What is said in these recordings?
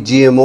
GMO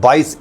22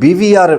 BVR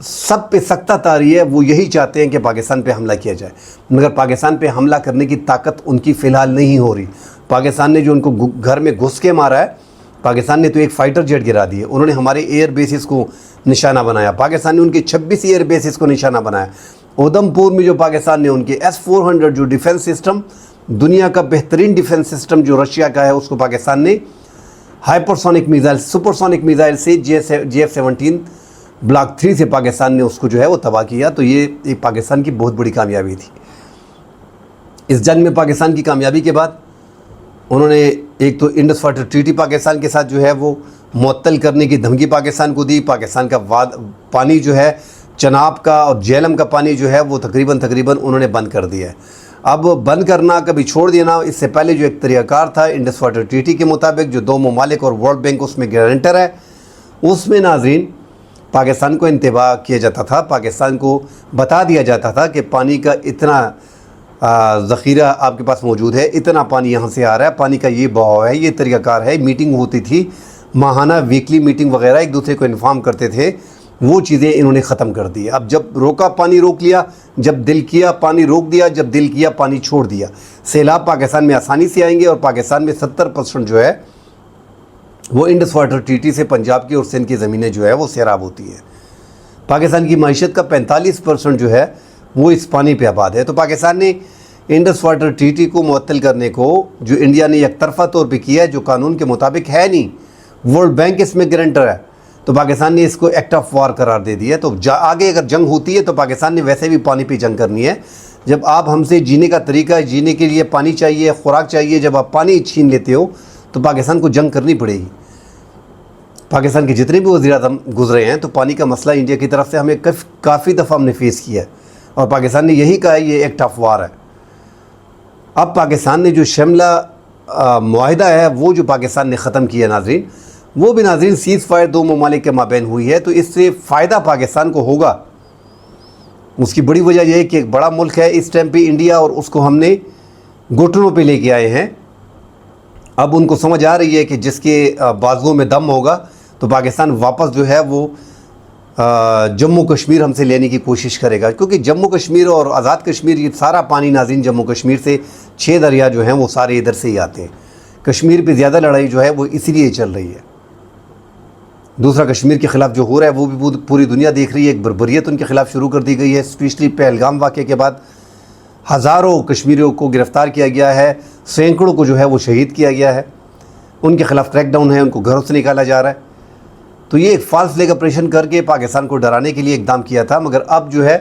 سب پہ سکتہ طاری ہے، وہ یہی چاہتے ہیں کہ پاکستان پہ حملہ کیا جائے، مگر پاکستان پہ حملہ کرنے کی طاقت ان کی فی الحال نہیں ہو رہی۔ پاکستان نے جو ان کو گھر میں گھس کے مارا ہے، پاکستان نے تو ایک فائٹر جیٹ گرا دیے، انہوں نے ہمارے ایئر بیسز کو نشانہ بنایا، پاکستان نے ان کے 26 ایئر بیسز کو نشانہ بنایا۔ اودھمپور میں جو پاکستان نے ان کے S-400 جو ڈیفنس سسٹم، دنیا کا بہترین ڈیفنس سسٹم جو رشیا کا ہے، اس کو پاکستان نے ہائپرسونک میزائل، سپرسونک میزائل سے JF-17 بلاک 3 سے پاکستان نے اس کو جو ہے وہ تباہ کیا۔ تو یہ ایک پاکستان کی بہت بڑی کامیابی تھی۔ اس جنگ میں پاکستان کی کامیابی کے بعد انہوں نے ایک تو انڈس واٹر ٹریٹی پاکستان کے ساتھ جو ہے وہ معطل کرنے کی دھمکی پاکستان کو دی۔ پاکستان کا پانی جو ہے چناب کا اور جہلم کا پانی جو ہے وہ تقریباً انہوں نے بند کر دیا ہے۔ اب بند کرنا کبھی چھوڑ دینا، اس سے پہلے جو ایک طریقہ کار تھا انڈس واٹر ٹریٹی کے مطابق، جو 2 ممالک اور ورلڈ بینک اس میں گارنٹر ہے، اس میں ناظرین پاکستان کو انتباہ کیا جاتا تھا، پاکستان کو بتا دیا جاتا تھا کہ پانی کا اتنا ذخیرہ آپ کے پاس موجود ہے، اتنا پانی یہاں سے آ رہا ہے، پانی کا یہ بہاؤ ہے، یہ طریقہ کار ہے۔ میٹنگ ہوتی تھی ماہانہ، ویکلی میٹنگ وغیرہ، ایک دوسرے کو انفارم کرتے تھے، وہ چیزیں انہوں نے ختم کر دی۔ اب جب روکا پانی روک لیا، جب دل کیا پانی روک دیا، جب دل کیا پانی چھوڑ دیا۔ سیلاب پاکستان میں آسانی سے آئیں گے، اور پاکستان میں 70% جو ہے وہ انڈس واٹر ٹریٹی سے پنجاب کی اور سندھ کی زمینیں جو ہے وہ سیراب ہوتی ہے۔ پاکستان کی معیشت کا 45% جو ہے وہ اس پانی پہ آباد ہے۔ تو پاکستان نے انڈس واٹر ٹریٹی کو معطل کرنے کو جو انڈیا نے یک طرفہ طور پہ کیا ہے، جو قانون کے مطابق ہے نہیں، ورلڈ بینک اس میں گارنٹر ہے، تو پاکستان نے اس کو ایکٹ آف وار قرار دے دیا۔ تو آگے اگر جنگ ہوتی ہے تو پاکستان نے ویسے بھی پانی پہ جنگ کرنی ہے۔ جب آپ ہم سے جینے کا طریقہ ہے، جینے کے لیے پانی چاہیے، خوراک چاہیے، جب آپ پانی چھین لیتے ہو تو پاکستان کو جنگ کرنی پڑے گی۔ پاکستان کے جتنے بھی وزیر اعظم گزرے ہیں تو پانی کا مسئلہ انڈیا کی طرف سے ہمیں کافی دفعہ ہم نے فیس کیا ہے، اور پاکستان نے یہی کہا ہے یہ ایکٹ آف وار ہے۔ اب پاکستان نے جو شملہ معاہدہ ہے وہ جو پاکستان نے ختم کیا ناظرین، وہ بھی ناظرین سیز فائر 2 ممالک کے مابین ہوئی ہے، تو اس سے فائدہ پاکستان کو ہوگا۔ اس کی بڑی وجہ یہ ہے کہ ایک بڑا ملک ہے اس ٹائم پہ انڈیا، اور اس کو ہم نے گھٹنوں پہ لے کے آئے ہیں۔ اب ان کو سمجھ آ رہی ہے کہ جس کے بازوؤں میں دم ہوگا تو پاکستان واپس جو ہے وہ جموں کشمیر ہم سے لینے کی کوشش کرے گا، کیونکہ جموں کشمیر اور آزاد کشمیر یہ سارا پانی ناظرین جموں کشمیر سے 6 دریا جو ہیں وہ سارے ادھر سے ہی آتے ہیں۔ کشمیر پہ زیادہ لڑائی جو ہے وہ اسی لیے چل رہی ہے۔ دوسرا کشمیر کے خلاف جو ہو رہا ہے وہ بھی پوری دنیا دیکھ رہی ہے، ایک بربریت ان کے خلاف شروع کر دی گئی ہے۔ اسپیشلی پہلگام واقعے کے بعد ہزاروں کشمیریوں کو گرفتار کیا گیا ہے، سینکڑوں کو جو ہے وہ شہید کیا گیا ہے، ان کے خلاف کریک ڈاؤن ہے، ان کو گھروں سے نکالا جا رہا ہے۔ تو یہ ایک فالس فلیگ آپریشن کر کے پاکستان کو ڈرانے کے لیے اقدام کیا تھا، مگر اب جو ہے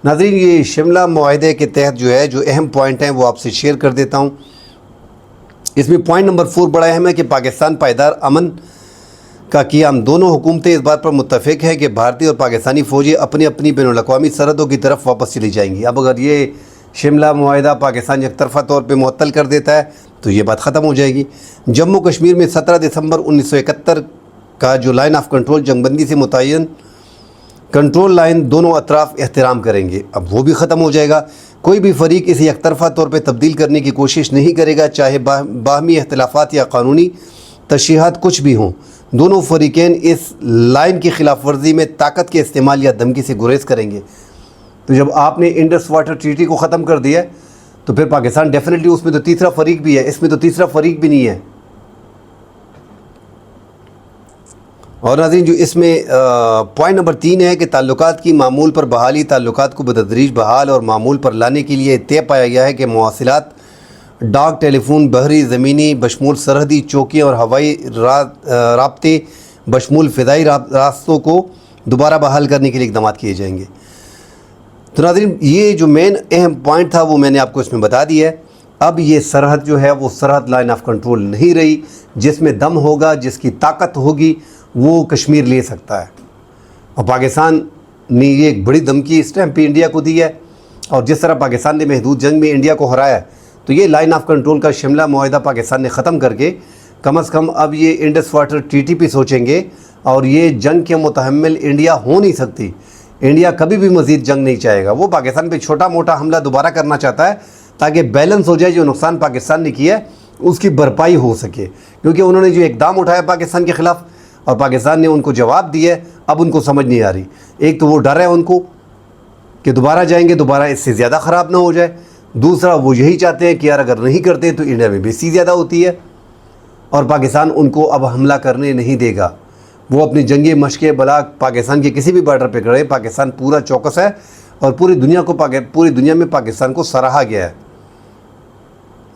ناظرین یہ شملہ معاہدے کے تحت جو ہے جو اہم پوائنٹ ہیں وہ آپ سے شیئر کر دیتا ہوں۔ اس میں پوائنٹ نمبر 4 بڑا اہم ہے کہ پاکستان پائیدار امن کا قیام، دونوں حکومتیں اس بات پر متفق ہیں کہ بھارتی اور پاکستانی فوجیں اپنی اپنی بین الاقوامی سرحدوں کی طرف واپس چلی جائیں گی۔ اب اگر یہ شملہ معاہدہ پاکستان یک طرفہ طور پہ معطل کر دیتا ہے تو یہ بات ختم ہو جائے گی۔ جموں کشمیر میں 17 دسمبر 1971 کا جو لائن آف کنٹرول جنگ بندی سے متعین کنٹرول لائن دونوں اطراف احترام کریں گے، اب وہ بھی ختم ہو جائے گا۔ کوئی بھی فریق اسے یک طرفہ طور پہ تبدیل کرنے کی کوشش نہیں کرے گا، چاہے باہمی اختلافات یا قانونی تشریحات کچھ بھی ہوں۔ دونوں فریقین اس لائن کی خلاف ورزی میں طاقت کے استعمال یا دھمکی سے گریز کریں گے۔ تو جب آپ نے انڈس واٹر ٹریٹی کو ختم کر دیا تو پھر پاکستان ڈیفینیٹلی اس میں تو تیسرا فریق بھی ہے، اس میں تو تیسرا فریق بھی نہیں ہے۔ اور ناظرین جو اس میں پوائنٹ نمبر 3 ہے کہ تعلقات کی معمول پر بحالی، تعلقات کو بتدریج بحال اور معمول پر لانے کے لیے طے پایا گیا ہے کہ مواصلات، ڈاک، ٹیلی فون، بحری، زمینی بشمول سرحدی چوکیاں اور ہوائی رابطے بشمول فضائی راستوں کو دوبارہ بحال کرنے کے لیے اقدامات کیے جائیں گے۔ تو ناظرین یہ جو مین اہم پوائنٹ تھا وہ میں نے آپ کو اس میں بتا دیا ہے۔ اب یہ سرحد جو ہے وہ سرحد لائن آف کنٹرول نہیں رہی، جس میں دم ہوگا، جس کی طاقت ہوگی وہ کشمیر لے سکتا ہے۔ اور پاکستان نے یہ ایک بڑی دھمکی اس ٹائم پہ انڈیا کو دی ہے، اور جس طرح پاکستان نے محدود جنگ میں انڈیا کو ہرایا ہے، تو یہ لائن آف کنٹرول کا شملہ معاہدہ پاکستان نے ختم کر کے کم از کم اب یہ انڈس واٹر ٹریٹی پہ سوچیں گے، اور یہ جنگ کے متحمل انڈیا ہو نہیں سکتی۔ انڈیا کبھی بھی مزید جنگ نہیں چاہے گا، وہ پاکستان پہ چھوٹا موٹا حملہ دوبارہ کرنا چاہتا ہے تاکہ بیلنس ہو جائے، جو نقصان پاکستان نے کیا ہے اس کی بھرپائی ہو سکے، کیونکہ انہوں نے جو اقدام اٹھایا پاکستان کے خلاف اور پاکستان نے ان کو جواب دیا ہے. اب ان کو سمجھ نہیں آ رہی. ایک تو وہ ڈر ہے ان کو کہ دوبارہ جائیں گے دوبارہ اس سے زیادہ خراب نہ ہو جائے. دوسرا وہ یہی چاہتے ہیں کہ یار اگر نہیں کرتے تو انڈیا میں بےزتی زیادہ ہوتی ہے اور پاکستان ان کو اب حملہ کرنے نہیں دے گا. وہ اپنی جنگی مشقیں بلا پاکستان کے کسی بھی بارڈر پہ کرے. پاکستان پورا چوکس ہے اور پوری دنیا میں پاکستان کو سراہا گیا ہے.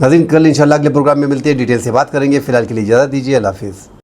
ناظرین کل انشاءاللہ اگلے پروگرام میں ملتے ہیں, ڈیٹیل سے بات کریں گے. فی الحال کے لیے اجازت دیجیے. اللہ حافظ.